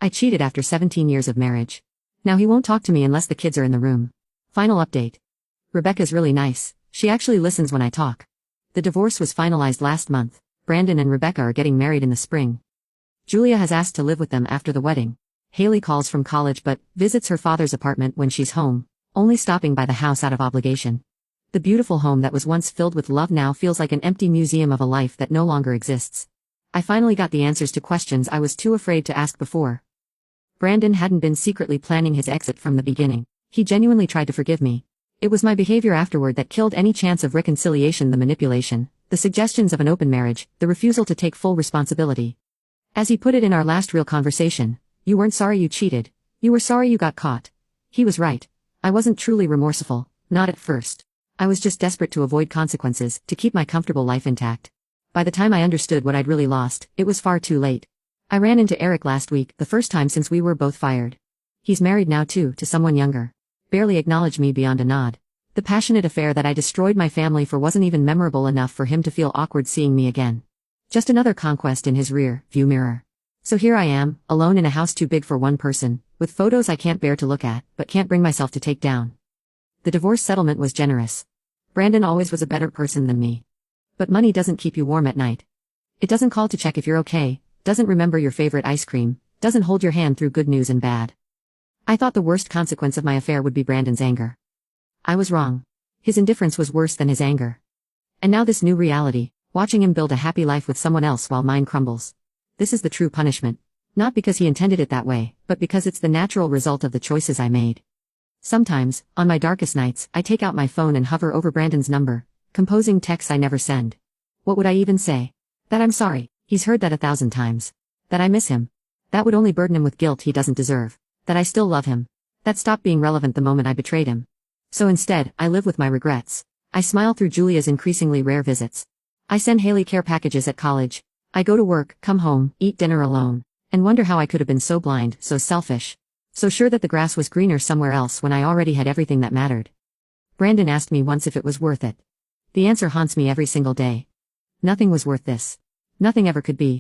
I cheated after 17 years of marriage. Now he won't talk to me unless the kids are in the room. Final update. Rebecca's really nice. She actually listens when I talk. The divorce was finalized last month. Brandon and Rebecca are getting married in the spring. Julia has asked to live with them after the wedding. Haley calls from college but visits her father's apartment when she's home, only stopping by the house out of obligation. The beautiful home that was once filled with love now feels like an empty museum of a life that no longer exists. I finally got the answers to questions I was too afraid to ask before. Brandon hadn't been secretly planning his exit from the beginning. He genuinely tried to forgive me. It was my behavior afterward that killed any chance of reconciliation, the manipulation, the suggestions of an open marriage, the refusal to take full responsibility. As he put it in our last real conversation, you weren't sorry you cheated. You were sorry you got caught. He was right. I wasn't truly remorseful, not at first. I was just desperate to avoid consequences, to keep my comfortable life intact. By the time I understood what I'd really lost, it was far too late. I ran into Eric last week, the first time since we were both fired. He's married now too, to someone younger. Barely acknowledged me beyond a nod. The passionate affair that I destroyed my family for wasn't even memorable enough for him to feel awkward seeing me again. Just another conquest in his rear view mirror. So here I am, alone in a house too big for one person, with photos I can't bear to look at, but can't bring myself to take down. The divorce settlement was generous. Brandon always was a better person than me. But money doesn't keep you warm at night. It doesn't call to check if you're okay, doesn't remember your favorite ice cream, doesn't hold your hand through good news and bad. I thought the worst consequence of my affair would be Brandon's anger. I was wrong. His indifference was worse than his anger. And now this new reality, watching him build a happy life with someone else while mine crumbles. This is the true punishment. Not because he intended it that way, but because it's the natural result of the choices I made. Sometimes, on my darkest nights, I take out my phone and hover over Brandon's number, composing texts I never send. What would I even say? That I'm sorry, he's heard that 1,000 times. That I miss him. That would only burden him with guilt he doesn't deserve. That I still love him. That stopped being relevant the moment I betrayed him. So instead, I live with my regrets. I smile through Julia's increasingly rare visits. I send Haley care packages at college. I go to work, come home, eat dinner alone, and wonder how I could have been so blind, so selfish. So sure that the grass was greener somewhere else when I already had everything that mattered. Brandon asked me once if it was worth it. The answer haunts me every single day. Nothing was worth this. Nothing ever could be.